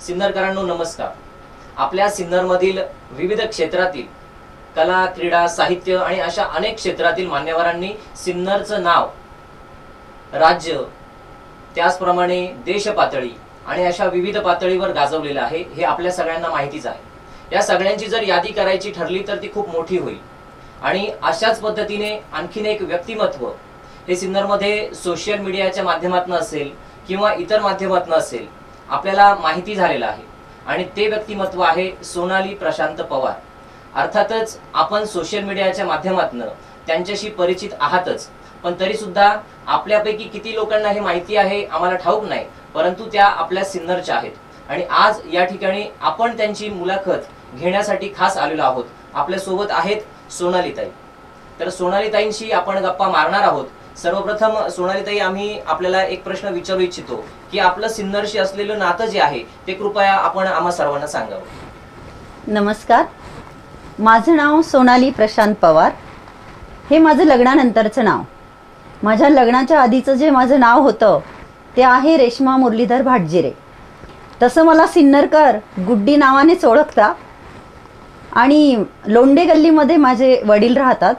सिन्नरकरांनो नमस्कार. आपल्या सिन्नरमधील विविध क्षेत्रातील कला, क्रीडा, साहित्य आणि अशा अनेक क्षेत्रातील मान्यवरांनी सिन्नरचं नाव राज्य, त्याचप्रमाणे देश पातळी आणि अशा विविध पातळीवर गाजवलेलं आहे हे आपल्या सगळ्यांना माहितीच आहे. या सगळ्यांची जर यादी करायची ठरली तर ती खूप मोठी होईल. आणि अशाच पद्धतीने आणखीन एक व्यक्तिमत्व हे सिन्नरमध्ये सोशल मीडियाच्या माध्यमातून असेल किंवा इतर माध्यमातून असेल आपल्याला माहिती झालेलं आहे. आणि ते व्यक्तिमत्व आहे सोनाली प्रशांत पवार. अर्थातच आपण सोशल मीडियाच्या माध्यमातून त्यांच्याशी परिचित आहातच, पण तरी सुद्धा आपल्यापैकी किती लोकांना हे माहिती आहे आम्हाला ठाऊक नाही, परंतु त्या आपल्या सिन्नरच्या आहेत. आणि आज या ठिकाणी आपण त्यांची मुलाखत घेण्यासाठी खास आलेलो आहोत. आपल्या सोबत आहेत सोनालीताई. तर सोनालीताईंशी आपण गप्पा मारणार आहोत. सर्वप्रथम सोनालीताई, आम्ही आपल्याला एक प्रश्न विचारू इच्छितो की आपलं सिन्नरशी असलेलं नातं जे आहे ते कृपया आपण आम्हा सर्वांना सांगावं. नमस्कार, माझं नाव सोनाली प्रशांत पवार. हे माझं लग्नानंतरचं नाव. माझ्या लग्नाच्या आधीचं जे माझं नाव होतं ते आहे रेश्मा मुरलीधर भाटजिरे. तसं मला सिन्नरकर गुड्डी नावानेच ओळखता. आणि लोंढे गल्लीमध्ये माझे वडील राहतात.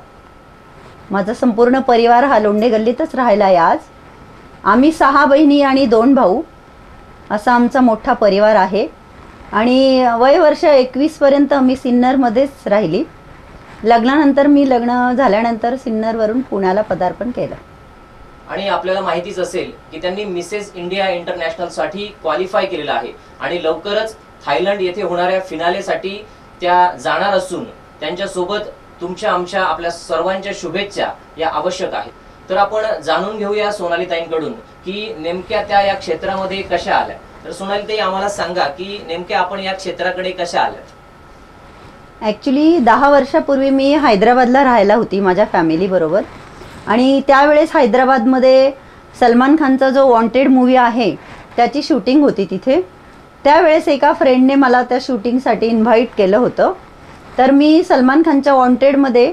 माझा संपूर्ण परिवार हा लोंढे गल्लीतच राहिला आहे. आज आम्ही 6 बहिणी आणि 2 भाऊ असा आमचा मोठा परिवार आहे. आणि वय वर्ष 21 पर्यंत मी सिन्नरमध्येच राहिली. लग्नानंतर लग्न झाल्यानंतर सिन्नरवरून पुण्याला पदार्पण केलं. आणि आपल्याला माहितीच असेल की त्यांनी मिसेस इंडिया इंटरनॅशनल साठी क्वालिफाय केलेलं आहे आणि लवकरच थायलंड येथे होणाऱ्या फिनालेसाठी त्या जाणार असून त्यांच्यासोबत तुमच्या आमच्या आपल्या सर्वांच्या शुभेच्छा या आवश्यक आहेत. तर आपण जाणून घेऊया सोनालीताईंकडून की नेमक्या त्या या क्षेत्रामध्ये कशा आल्या. तर सोनालीताई, आम्हाला सांगा की नेमक्या आपण या क्षेत्राकडे कशा आल्या. ॲक्च्युली 10 वर्षापूर्वी मी हैदराबादला राहायला होती माझ्या फॅमिली बरोबर. आणि त्यावेळेस हैदराबादमध्ये सलमान खानचा जो वॉन्टेड मूवी आहे त्याची शूटिंग होती तिथे. त्यावेळेस एका फ्रेंडने मला त्या शूटिंगसाठी इन्व्हाइट केलं होतं. तर मी सलमान खानच्या वॉन्टेडमध्ये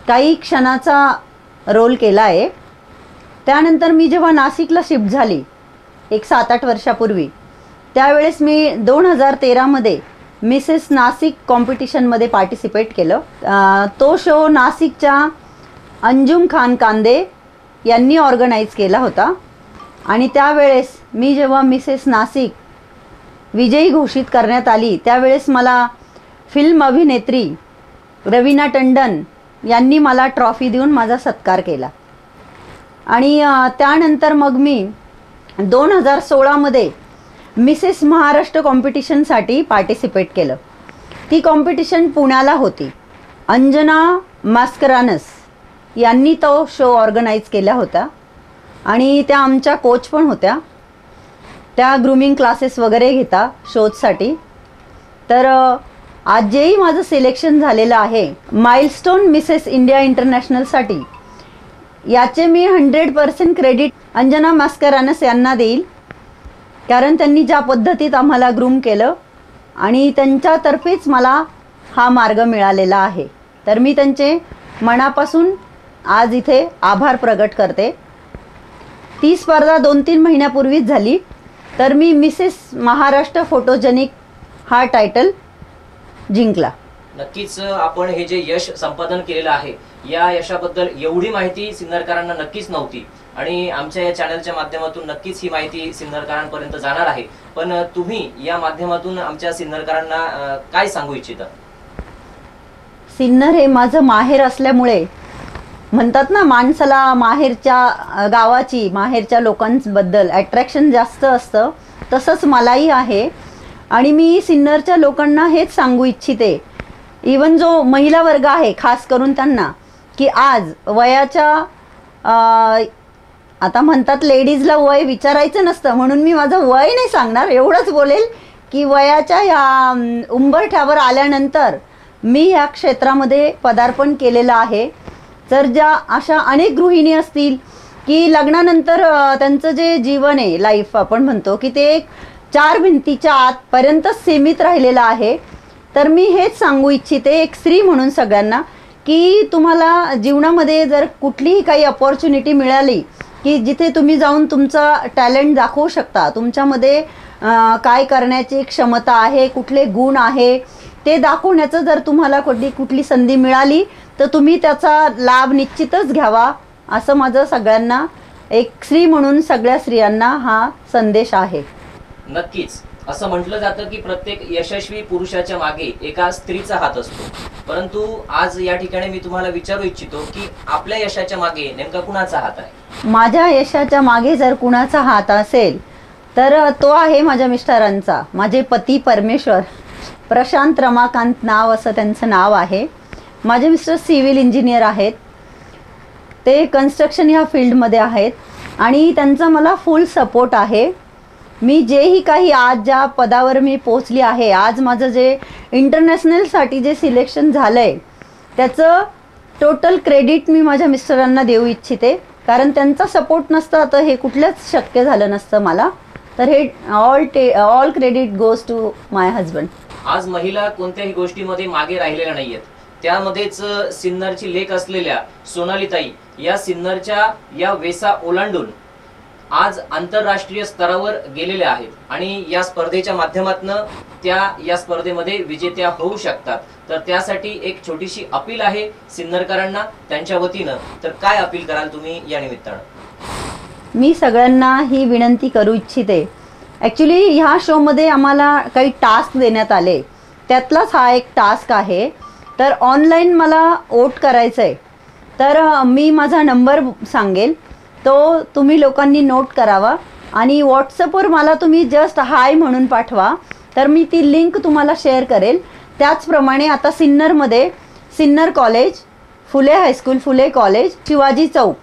काही क्षणाचा रोल केला आहे. त्यानंतर मी जेव्हा नाशिकला शिफ्ट झाली एक 7-8 वर्षापूर्वी, त्यावेळेस मी 2013मध्ये मिसेस नाशिक कॉम्पिटिशनमध्ये पार्टिसिपेट केलं. तो शो नाशिकच्या अंजुम खान कांदे यांनी ऑर्गनाईज केला होता. आणि त्यावेळेस मी जेव्हा मिसेस नाशिक विजयी घोषित करण्यात आली त्यावेळेस मला फिल्म अभिनेत्री रवीना टंडन यांनी मला ट्रॉफी देऊन माझा सत्कार केला. आणि त्यानंतर मग मी 2016मध्ये मिसेस महाराष्ट्र कॉम्पिटिशनसाठी पार्टिसिपेट केलं. ती कॉम्पिटिशन पुण्याला होती. अंजना मास्करानस यांनी तो शो ऑर्गनाईज केला होता. आणि त्या आमच्या कोच पण होत्या. त्या ग्रूमिंग क्लासेस वगैरे घेता शोजसाठी. तर आज जेही माझं सिलेक्शन झालेलं आहे माइलस्टोन मिसेस इंडिया इंटरनॅशनलसाठी, याचे मी 100% क्रेडिट अंजना मास्करानस यांना देईल. कारण त्यांनी ज्या पद्धतीत आम्हाला ग्रूम केलं आणि त्यांच्यातर्फेच मला हा मार्ग मिळालेला आहे. तर मी त्यांचे मनापासून आज इथे आभार प्रकट करते. ती स्पर्धा 2-3 महिन्यापूर्वीच झाली. तर मी मिसेस महाराष्ट्र फोटोजेनिक हा टायटल जिंकला. नक्कीच आपण हे जे यश संपादन केलेलं आहे या यशाबद्दल एवढी माहिती सिन्नरकरांना नक्कीच नव्हती. आणि आमच्या या चॅनलच्या माध्यमातून नक्कीच ही माहिती सिन्नरकरांपर्यंत जाणार आहे. पण तुम्ही या माध्यमातून आमच्या सिन्नरकरांना काय सांगू इच्छिता. सिन्नर हे माझं माहेर असल्यामुळे म्हणतात ना, माणसाला माहेरच्या गावाची माहेरच्या लोकांबद्दल अट्रॅक्शन जास्त असतं. तसंच मलाही आहे. आणि मी सिन्नरच्या लोकांना हेच सांगू इच्छिते, इवन जो महिला वर्ग आहे खास करून त्यांना, की आज वयाच्या आता म्हणतात लेडीजला वय विचारायचं नसतं म्हणून मी माझं वय नाही सांगणार. एवढंच बोलेल की वयाच्या या उंबरठ्यावर आल्यानंतर मी ह्या क्षेत्रामध्ये पदार्पण केलेलं आहे. तर ज्या अशा अनेक गृहिणी असतील की लग्नानंतर त्यांचं जे जीवन आहे, लाईफ आपण म्हणतो की ते एक 4 भिंतीच्या आतपर्यंतच सीमित राहिलेलं आहे. तर मी हेच सांगू इच्छिते एक स्त्री म्हणून सगळ्यांना, की तुम्हाला जीवनामध्ये जर कुठलीही काही अपॉर्च्युनिटी मिळाली की जिथे तुम्ही जाऊन तुमचा टॅलेंट दाखवू शकता, तुमच्यामध्ये काय करण्याची क्षमता आहे, कुठले गुण आहे ते दाखवण्याचं जर तुम्हाला कुठली संधी मिळाली तर तुम्ही त्याचा लाभ निश्चितच घ्यावा, असं माझं सगळ्यांना, एक स्त्री म्हणून सगळ्या स्त्रियांना हा संदेश आहे. नक्कीच असं म्हटलं जातं की प्रत्येक यशस्वी पुरुषाच्या मागे एका स्त्रीचा हात असतो, परंतु आज या ठिकाणी मी तुम्हाला विचारू इच्छितो की आपल्या यशाच्या मागे नेमका कुणाचा हात आहे? माझ्या यशाच्या मागे जर कुणाचा हात असेल तर तो आहे माझ्या मिस्टरांचा. माझे पती परमेश्वर, प्रशांत रमाकांत नाव असं त्यांचं नाव आहे. माझे मिस्टर सिव्हिल इंजिनियर आहेत, ते कन्स्ट्रक्शन ह्या फील्डमध्ये आहेत आणि त्यांचा मला फुल सपोर्ट आहे. मी जेही काही आज ज्या पदावर मी पोचली आहे, आज माझं जे इंटरनॅशनलसाठी जे सिलेक्शन झालं आहे त्याचं टोटल क्रेडिट मी माझ्या मिस्टरांना देऊ इच्छिते, कारण त्यांचा सपोर्ट नसता तर हे कुठलंच शक्य झालं नसतं मला. तर हे all credit goes to my husband. आज महिला कोणत्याही गोष्टीमध्ये मागे राहिलेल्या नाहीयेत, त्यामध्येच सिन्नरची लेक असलेल्या सोनालीताई या सिन्नरच्या या वेसा ओलांडून आज आंतरराष्ट्रीय स्तरावर गेलेल्या आहेत आणि या स्पर्धेच्या माध्यमातून त्या या स्पर्धेमध्ये विजेत्या होऊ शकतात. तर त्यासाठी एक छोटीशी अपील आहे सिन्नरकरांना त्यांच्या वतीनं. तर काय अपील कराल तुम्ही या निमित्तानं? मी सगळ्यांना ही विनंती करू इच्छिते. ॲक्च्युली ह्या शोमध्ये आम्हाला काही टास्क देण्यात आले, त्यातलाच हा एक टास्क आहे. तर ऑनलाईन मला वोट करायचं आहे, तर मी माझा नंबर सांगेल, तो तुम्ही लोकांनी नोट करावा आणि व्हॉट्सअपवर मला तुम्ही जस्ट हाय म्हणून पाठवा, तर मी ती लिंक तुम्हाला शेअर करेल. त्याचप्रमाणे आता सिन्नरमध्ये सिन्नर कॉलेज, फुले हायस्कूल, फुले कॉलेज, शिवाजी चौक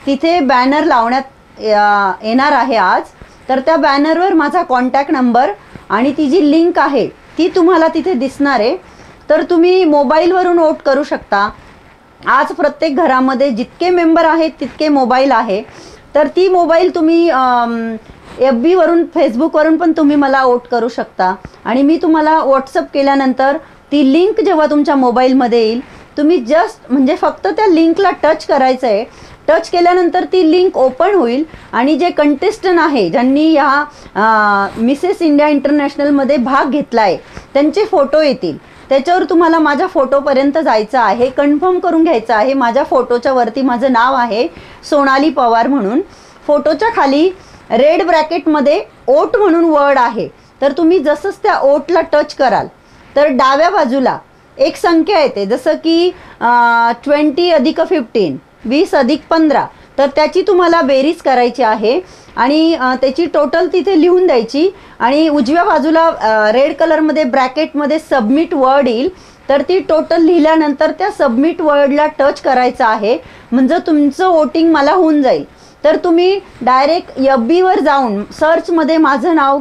तिथे बॅनर लावण्यात येणार आहे आज. तर त्या बॅनरवर माझा कॉन्टॅक्ट नंबर आणि ती जी लिंक आहे ती तुम्हाला तिथे दिसणार आहे. तर तुम्ही मोबाईलवरून वोट करू शकता. आज प्रत्येक घरामध्ये जितके मेंबर आहेत तितके मोबाईल आहे, तर ती मोबाईल तुम्ही FB वरून, फेसबुकवरून पण तुम्ही मला वोट करू शकता. आणि मी तुम्हाला व्हॉट्सअप केल्यानंतर ती लिंक जेव्हा तुमच्या मोबाईलमध्ये येईल, तुम्ही जस्ट म्हणजे फक्त त्या लिंकला टच करायचं आहे. टच केल्यानंतर ती लिंक ओपन होईल आणि जे कंटेस्टंट आहे ज्यांनी ह्या मिसेस इंडिया इंटरनॅशनलमध्ये भाग घेतला आहे त्यांचे फोटो येतील. त्याच्यावर तुम्हाला माझ्या फोटोपर्यंत जायचं आहे, कन्फर्म करून घ्यायचं आहे. माझ्या फोटोच्या वरती माझं नाव आहे सोनाली पवार म्हणून. फोटोच्या खाली रेड ब्रॅकेटमध्ये ओट म्हणून वर्ड आहे. तर तुम्ही जसंच त्या ओटला टच कराल तर डाव्या बाजूला एक संख्या येते, जसं की 20+15, 20+15. तर त्याची तुम्हाला बेरीज करायची आहे आणि त्याची टोटल तिथे लिहून द्यायची आणि उजव्या बाजूला रेड कलरमध्ये ब्रॅकेटमध्ये सबमिट वर्ड येईल. तर ती टोटल लिहिल्यानंतर त्या सबमिट वर्डला टच करायचं आहे, म्हणजे तुमचं वोटिंग मला होऊन जाईल. तर तुम्ही डायरेक्ट FBवर जाऊन सर्चमध्ये माझं नाव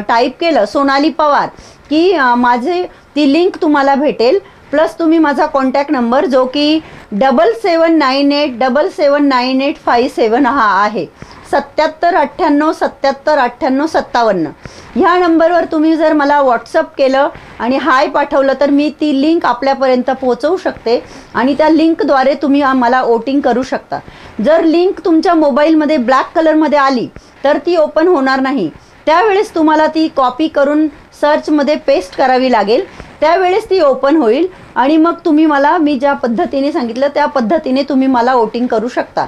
टाईप केलं सोनाली पवार की माझे ती लिंक तुम्हाला भेटेल. प्लस तुम्ही माझा कॉन्टॅक्ट नंबर जो की 7798779857 हा आहे, 7798779857. ह्या नंबरवर तुम्ही जर मला व्हॉट्सअप केलं आणि हाय पाठवलं तर मी ती लिंक आपल्यापर्यंत पोहोचवू शकते आणि त्या लिंकद्वारे तुम्ही मला वोटिंग करू शकता. जर लिंक तुमच्या मोबाईलमध्ये ब्लॅक कलरमध्ये आली तर ती ओपन होणार नाही. त्यावेळेस तुम्हाला ती कॉपी करून सर्चमध्ये पेस्ट करावी लागेल, त्यावेळेस ती ओपन होईल आणि मग तुम्ही मला, मी ज्या पद्धतीने सांगितलं त्या पद्धतीने तुम्ही मला वोटिंग करू शकता.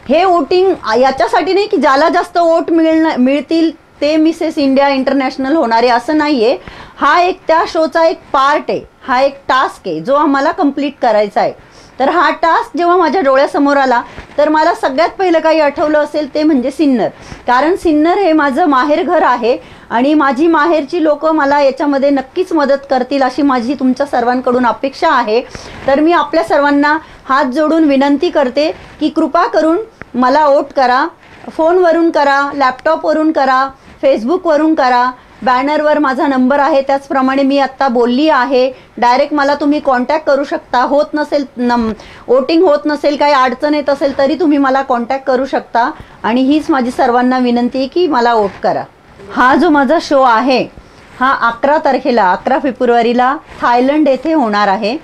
हे वोटिंग याच्यासाठी नाही की ज्याला जास्त वोट मिळतील ते मिसेस इंडिया इंटरनॅशनल होणारे असं नाही आहे. हा एक त्या शोचा एक पार्ट आहे, हा एक टास्क आहे जो आम्हाला कंप्लीट करायचा आहे. तर हा टास्क जेव्हा माझ्या डोळ्यासमोर आला तर मला सगळ्यात पहिलं काही आठवलं असेल ते म्हणजे सिन्नर. कारण सिन्नर हे माझं माहेरघर आहे आणि माझी माहेरची लोक मला याच्यामध्ये नक्कीच मदत करतील अशी माझी तुमच्या सर्वांकडून अपेक्षा आहे. तर मी आपल्या सर्वांना हात जोडून विनंती करते की कृपा करून मला वोट करा. फोनवरून करा, लॅपटॉपवरून करा, फेसबुकवरून करा. बॅनरवर माझा नंबर आहे, त्याचप्रमाणे मी आत्ता बोलली आहे. डायरेक्ट मला तुम्ही कॉन्टॅक्ट करू शकता. होत नसेल वोटिंग होत नसेल, काही अडचण येत असेल तरी तुम्ही मला कॉन्टॅक्ट करू शकता. आणि हीच माझी सर्वांना विनंती आहे की मला वोट करा. हा जो माझा शो आहे हा 11 तारखेला 11 फेब्रुवारीला थायलंड येथे होणार आहे.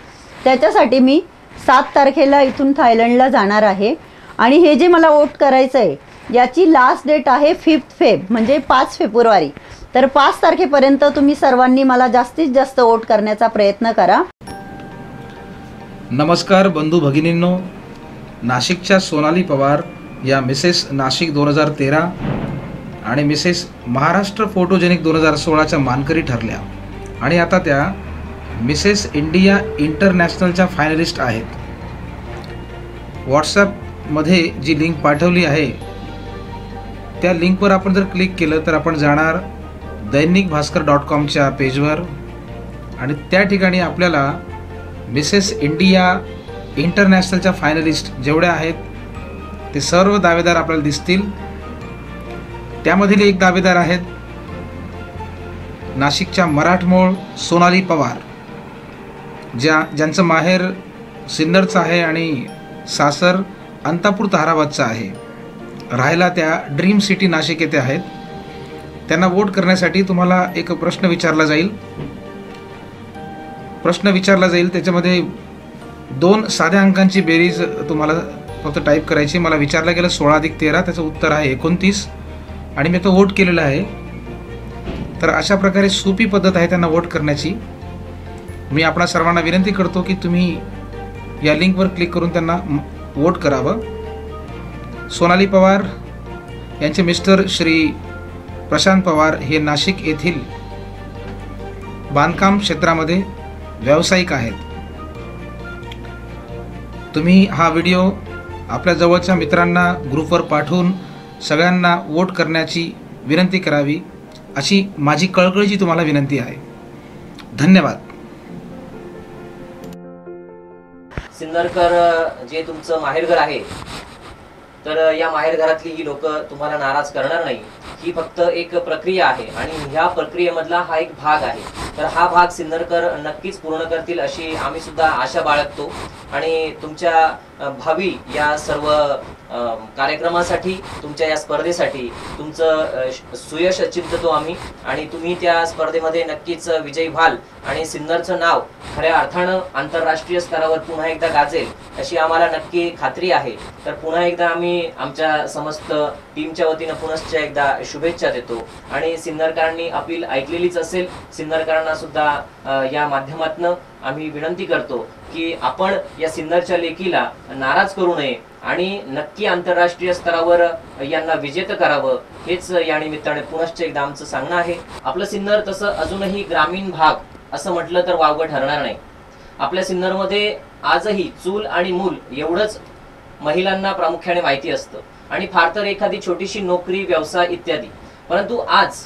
त्याच्यासाठी मी 7 तारखेला इथून थायलंडला जाणार आहे. आणि हे जे मला वोट करायचं आहे याची लास्ट डेट आहे 5 फेब म्हणजे 5 फेब्रुवारी. तर 5 तारखेपर्यंत तुम्ही सर्वांनी मला जास्तीत जास्त वोट करण्याचा प्रयत्न करा. नमस्कार बंधू भगिनींनो, नाशिकच्या सोनाली पवार या मिसेस नाशिक 2013 आणि मिसेस महाराष्ट्र फोटोजेनिक 2016च्या मानकरी ठरल्या आणि आता त्या मिसेस इंडिया इंटरनॅशनलच्या फायनलिस्ट आहेत. व्हॉट्सॲपमध्ये जी लिंक पाठवली आहे त्या लिंकवर आपण जर क्लिक केलं तर आपण जाणार दैनिकभास्कर.com पेजवर आणि त्या ठिकाणी आपल्याला मिसेस इंडिया इंटरनॅशनलच्या फायनलिस्ट जेवढ्या आहेत ते सर्व दावेदार आपल्याला दिसतील. त्यामधील एक दावेदार आहेत नाशिकच्या मराठमोळ सोनाली पवार, ज्यांचं माहेर सिन्नरचं आहे आणि सासर अंतापूर ताराबादचं आहे. राहायला त्या ड्रीम सिटी नाशिक येथे आहेत. त्यांना वोट करण्यासाठी तुम्हाला एक प्रश्न विचारला जाईल. त्याच्यामध्ये 2 साध्या अंकांची बेरीज तुम्हाला फक्त टाईप करायची. मला विचारलं गेलं 16 अधिक 13, त्याचं उत्तर आहे 29 आणि मी तो वोट केलेला आहे. तर अशा प्रकारे सोपी पद्धत आहे त्यांना वोट करण्याची. मी आपणा सर्वांना विनंती करतो की तुम्ही या लिंकवर क्लिक करून त्यांना वोट करावं. सोनाली पवार यांचे मिस्टर श्री प्रशांत पवार हे नाशिक येथील बांधकाम क्षेत्रामध्ये व्यावसायिक आहेत. तुम्ही हा व्हिडिओ आपल्या जवळच्या मित्रांना ग्रुपवर पाठवून सगळ्यांना वोट करण्याची विनंती करावी अशी माझी कळकळीची तुम्हाला विनंती आहे. धन्यवाद. सिन्नरकर जे तुमचं माहेरघर आहे, तर या माहेरघरातली ही लोक तुम्हाला नाराज करणार नाही. ही फक्त एक प्रक्रिया आहे आणि ह्या प्रक्रियेमधला हा एक भाग आहे. तर हा भाग सिन्नरकर नक्कीच पूर्ण करतील अशी आम्ही सुद्धा आशा बाळगतो. आणि तुमच्या भावी या सर्व कार्यक्रमासाठी, तुमच्या या स्पर्धेसाठी तुमचं सुयश चिंततो आम्ही आणि तुम्ही त्या स्पर्धेमध्ये नक्कीच विजयी व्हाल आणि सिन्नरचं नाव खऱ्या अर्थानं आंतरराष्ट्रीय स्तरावर पुन्हा एकदा गाजेल अशी आम्हाला नक्की खात्री आहे. तर पुन्हा एकदा आम्ही आमच्या समस्त टीमच्या वतीनं पुनश्च एकदा शुभेच्छा देतो आणि सिन्नरकरांनी अपील ऐकलेलीच असेल. सिन्नरकरांना सुद्धा या माध्यमातून आम्ही विनंती करतो की आपण या सिन्नरच्या लेकीला नाराज करू नये आणि नक्की आंतरराष्ट्रीय स्तरावर यांना विजेतं करावं, हेच या निमित्ताने पुनश्च एकदा आमचं सांगणं आहे. आपलं सिन्नर तसं अजूनही ग्रामीण भाग असं म्हटलं तर वावगं ठरणार नाही. आपल्या सिन्नरमध्ये आजही चूल आणि मूल एवढंच महिलांना प्रामुख्याने माहिती असतं आणि फार तर एखादी छोटीशी नोकरी, व्यवसाय इत्यादी. परंतु आज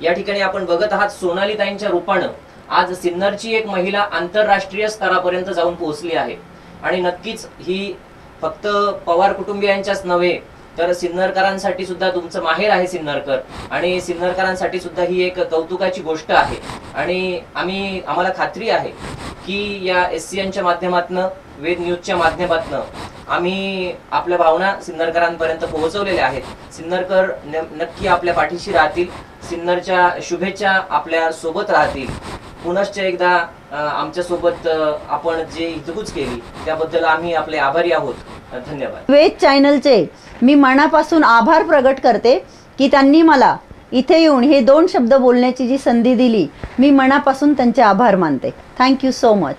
या ठिकाणी आपण बघत आहात सोनालीताईंच्या रूपानं आज सिन्नरची एक महिला आंतरराष्ट्रीय स्तरापर्यंत जाऊन पोहोचली आहे. आणि नक्कीच ही फक्त पवार कुटुंबियांच्याच नव्हे तर सिन्नरकरांसाठी सुद्धा, तुमचं माहेर आहे सिन्नरकर आणि सिन्नरकरांसाठी सुद्धा ही एक कौतुकाची गोष्ट आहे. आणि आम्हाला खात्री आहे की या SCNच्या माध्यमातून, वेद न्यूजच्या माध्यमातून आम्ही आपल्या भावना सिन्नरकरांपर्यंत पोहोचवलेल्या आहेत. सिन्नरकर नक्की आपल्या पाठीशी राहतील. सिन्नरच्या शुभेच्छा आपल्या सोबत राहतील. पुनश्च एकदा आमच्या सोबत आपण जे हितगुज केली त्याबद्दल आम्ही आपले आभारी आहोत. धन्यवाद. वेद चॅनलचे मी मनापासून आभार प्रकट करते की त्यांनी मला इथे येऊन हे 2 शब्द बोलण्याची जी संधी दिली. मी मनापासून त्यांचे आभार मानते. Thank you so much.